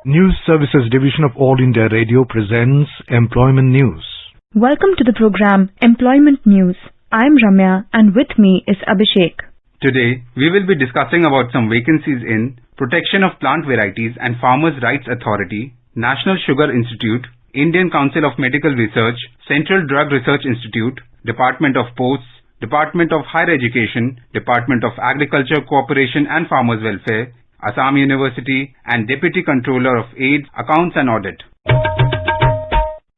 News Services Division of All India Radio presents Employment News. Welcome to the program Employment News. I am Ramya and with me is Abhishek. Today, we will be discussing about some vacancies in Protection of Plant Varieties and Farmers' Rights Authority, National Sugar Institute, Indian Council of Medical Research, Central Drug Research Institute, Department of Posts, Department of Higher Education, Department of Agriculture, Cooperation and Farmers' Welfare, Assam University and Deputy Controller of Aid, Accounts and Audit.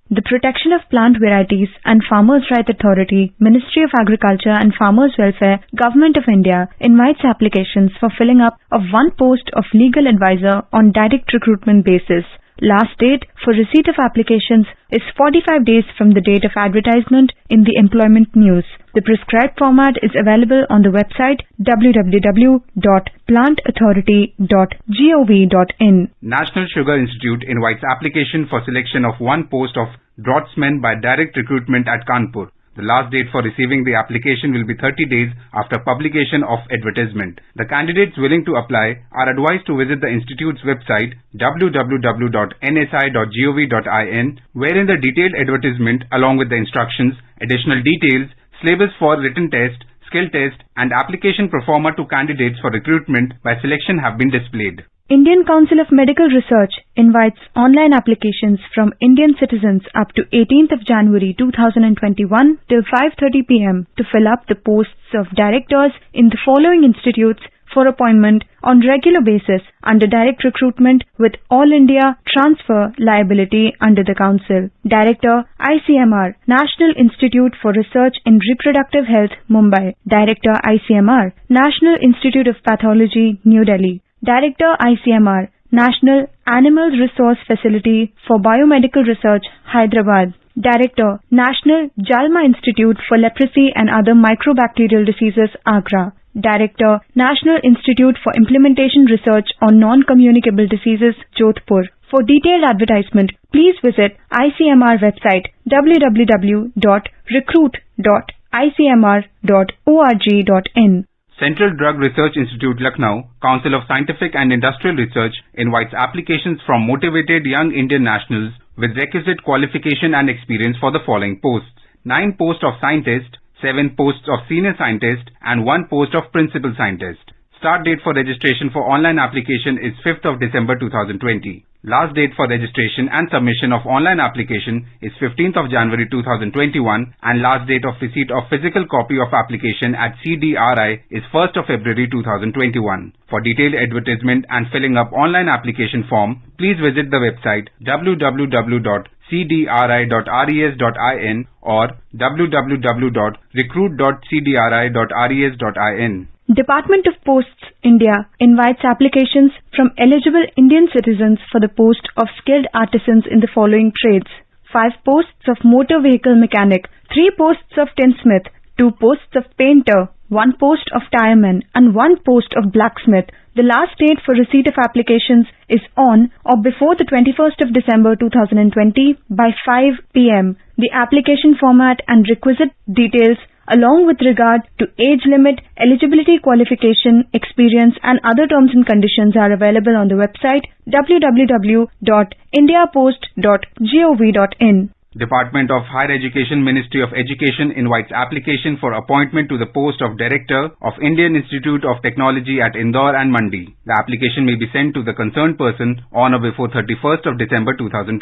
The Protection of Plant Varieties and Farmers' Rights Authority, Ministry of Agriculture and Farmers' Welfare, Government of India invites applications for filling up of one post of legal advisor on direct recruitment basis. Last date for receipt of applications is 45 days from the date of advertisement in the Employment News. The prescribed format is available on the website www.plantauthority.gov.in. National Sugar Institute invites application for selection of one post of draftsman by direct recruitment at Kanpur. The last date for receiving the application will be 30 days after publication of advertisement. The candidates willing to apply are advised to visit the institute's website www.nsi.gov.in, wherein the detailed advertisement along with the instructions, additional details, syllabus for written test, skill test and application pro forma to candidates for recruitment by selection have been displayed. Indian Council of Medical Research invites online applications from Indian citizens up to 18th of January 2021 till 5:30 p.m. to fill up the posts of directors in the following institutes for appointment on regular basis under direct recruitment with All India Transfer Liability under the Council. Director, ICMR, National Institute for Research in Reproductive Health, Mumbai. Director, ICMR, National Institute of Pathology, New Delhi. Director, ICMR, National Animal Resource Facility for Biomedical Research, Hyderabad. Director, National Jalma Institute for Leprosy and Other Microbacterial Diseases, Agra. Director, National Institute for Implementation Research on Non-Communicable Diseases, Jodhpur. For detailed advertisement, please visit ICMR website www.recruit.icmr.org.in. Central Drug Research Institute, Lucknow, Council of Scientific and Industrial Research invites applications from motivated young Indian nationals with requisite qualification and experience for the following posts: 9 posts of scientist, 7 posts of senior scientist and 1 post of principal scientist. Start date for registration for online application is 5th of December 2020. Last date for registration and submission of online application is 15th of January 2021 and last date of receipt of physical copy of application at CDRI is 1st of February 2021. For detailed advertisement and filling up online application form, please visit the website www.cdri.res.in or www.recruit.cdri.res.in. Department of Posts, India invites applications from eligible Indian citizens for the post of skilled artisans in the following trades: 5 posts of motor vehicle mechanic, 3 posts of tinsmith, 2 posts of painter, 1 post of tireman and 1 post of blacksmith. The last date for receipt of applications is on or before the 21st of December 2020 by 5 p.m. The application format and requisite details along with regard to age limit, eligibility qualification, experience and other terms and conditions are available on the website www.indiapost.gov.in. Department of Higher Education, Ministry of Education invites application for appointment to the post of Director of Indian Institute of Technology at Indore and Mandi. The application may be sent to the concerned person on or before 31st of December 2020.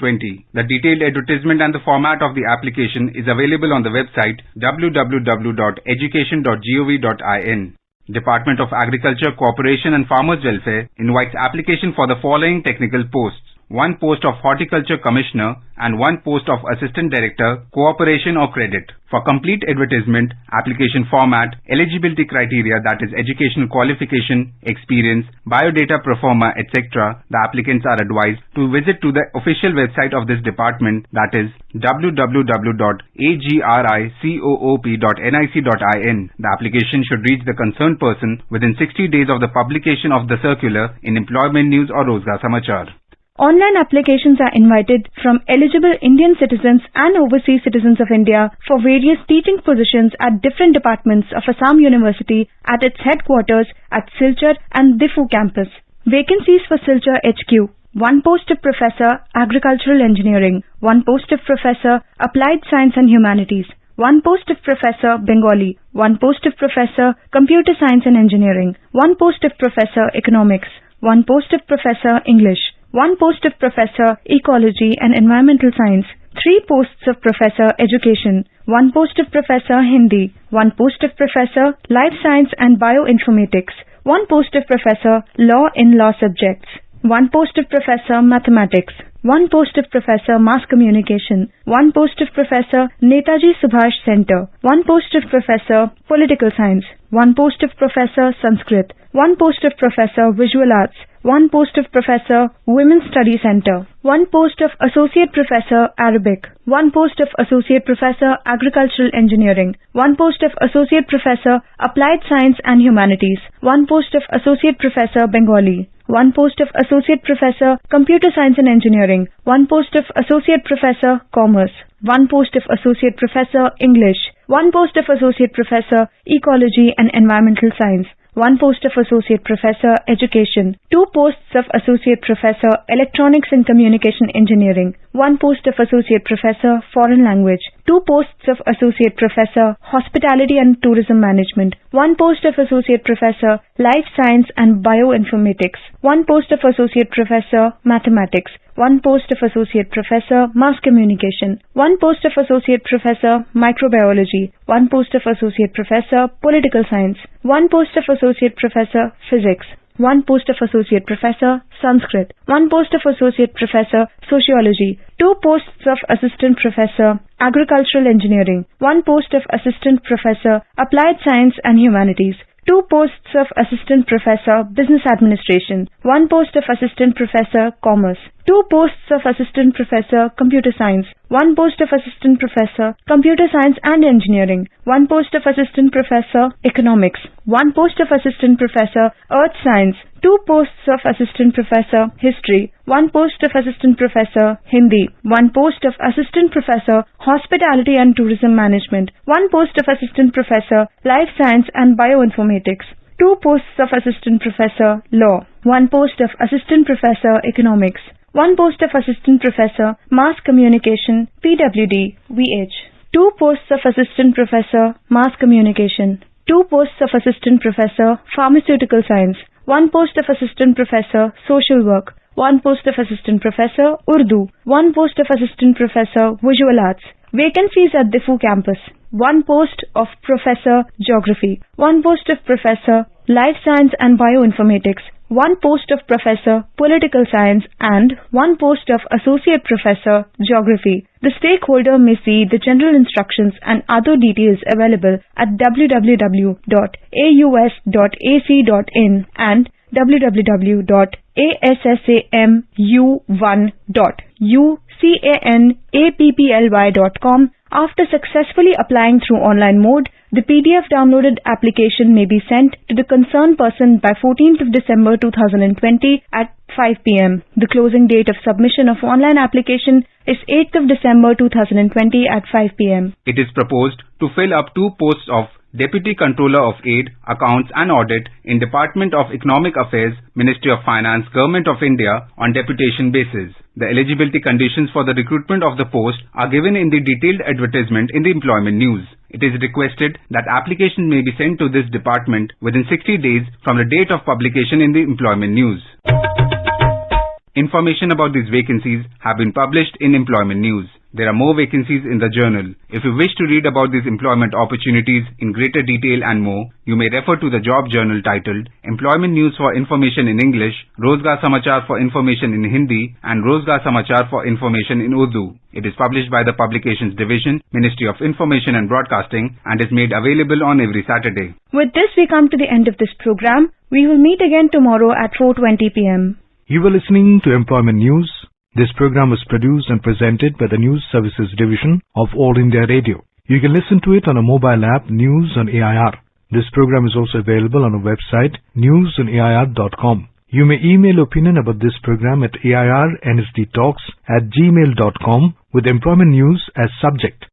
The detailed advertisement and the format of the application is available on the website www.education.gov.in. Department of Agriculture, Cooperation and Farmers' Welfare invites application for the following technical posts: 1 post of Horticulture Commissioner and 1 post of Assistant Director, Cooperation or Credit. For complete advertisement, application format, eligibility criteria that is educational qualification, experience, biodata pro forma, etc., the applicants are advised to visit to the official website of this department, that is www.agricoop.nic.in. The application should reach the concerned person within 60 days of the publication of the circular in Employment News or Rozgar Samachar. Online applications are invited from eligible Indian citizens and overseas citizens of India for various teaching positions at different departments of Assam University at its headquarters at Silchar and Diffu campus. Vacancies for Silchar HQ. 1 post of Professor, Agricultural Engineering. 1 post of Professor, Applied Science and Humanities. 1 post of Professor, Bengali. 1 post of Professor, Computer Science and Engineering. 1 post of Professor, Economics. 1 post of Professor, English. 1 post of Professor, Ecology and Environmental Science. 3 posts of Professor, Education. 1 post of Professor, Hindi. 1 post of Professor, Life Science and Bioinformatics. 1 post of Professor, Law in Law Subjects. 1 post of Professor, Mathematics. 1 post of Professor, Mass Communication. 1 post of Professor, Netaji Subhash Center. 1 post of Professor, Political Science. 1 post of Professor, Sanskrit. 1 post of Professor, Visual Arts. 1 post of Professor, Women's Study Center. 1 post of Associate Professor, Arabic. 1 post of Associate Professor, Agricultural Engineering. 1 post of Associate Professor, Applied Science and Humanities. 1 post of Associate Professor, Bengali. 1 post of Associate Professor, Computer Science and Engineering. 1 post of Associate Professor, Commerce. 1 post of Associate Professor, English. 1 post of Associate Professor, Ecology and Environmental Science. 1 post of Associate Professor, Education. 2 posts of Associate Professor, Electronics and Communication Engineering. 1 post of Associate Professor, Foreign Language. 2 posts of Associate Professor, Hospitality and Tourism Management. 1 post of Associate Professor, Life Science and Bioinformatics. 1 post of Associate Professor, Mathematics. 1 post of Associate Professor, Mass Communication. 1 post of Associate Professor, Microbiology. 1 post of Associate Professor, Political Science. 1 post of Associate Professor, Physics. 1 post of Associate Professor, Sanskrit. 1 post of Associate Professor, Sociology. 2 posts of Assistant Professor, Agricultural Engineering. 1 post of Assistant Professor, Applied Science and Humanities. 2 posts of Assistant Professor, Business Administration. 1 post of Assistant Professor, Commerce. 2 posts of Assistant Professor, Computer Science. 1 post of Assistant Professor, Computer Science and Engineering. 1 post of Assistant Professor, Economics. 1 post of Assistant Professor, Earth Science. 2 posts of Assistant Professor, History. 1 post of Assistant Professor, Hindi. 1 post of Assistant Professor, Hospitality and Tourism Management. 1 post of Assistant Professor, Life Science and Bioinformatics. 2 posts of Assistant Professor, Law. 1 post of Assistant Professor, Economics. 1 post of Assistant Professor, Mass Communication, PWD, VH. 2 posts of Assistant Professor, Mass Communication. 2 posts of Assistant Professor, Pharmaceutical Science. 1 post of Assistant Professor, Social Work. 1 post of Assistant Professor, Urdu. 1 post of Assistant Professor, Visual Arts. Vacancies at Diffu campus. 1 post of Professor, Geography. 1 post of Professor, Life Science and Bioinformatics. 1 post of Professor, Political Science and 1 post of Associate Professor, Geography. The stakeholder may see the general instructions and other details available at www.aus.ac.in and www.assamu1.ucanapply.com. After successfully applying through online mode, the PDF downloaded application may be sent to the concerned person by 14th of December 2020 at 5 p.m. The closing date of submission of online application is 8th of December 2020 at 5 p.m. It is proposed to fill up 2 posts of Deputy Controller of Aid, Accounts and Audit in Department of Economic Affairs, Ministry of Finance, Government of India on deputation basis. The eligibility conditions for the recruitment of the post are given in the detailed advertisement in the employment news. It is requested that application may be sent to this department within 60 days from the date of publication in the employment news. Information about these vacancies have been published in employment news. There are more vacancies in the journal. If you wish to read about these employment opportunities in greater detail and more, you may refer to the job journal titled Employment News for Information in English, Rozgar Samachar for Information in Hindi and Rozgar Samachar for Information in Urdu. It is published by the Publications Division, Ministry of Information and Broadcasting and is made available on every Saturday. With this we come to the end of this program. We will meet again tomorrow at 4:20 p.m. You were listening to Employment News. This program was produced and presented by the News Services Division of All India Radio. You can listen to it on a mobile app, News on AIR. This program is also available on our website, newsonair.com. You may email opinion about this program at airnsdtalks@gmail.com with employment news as subject.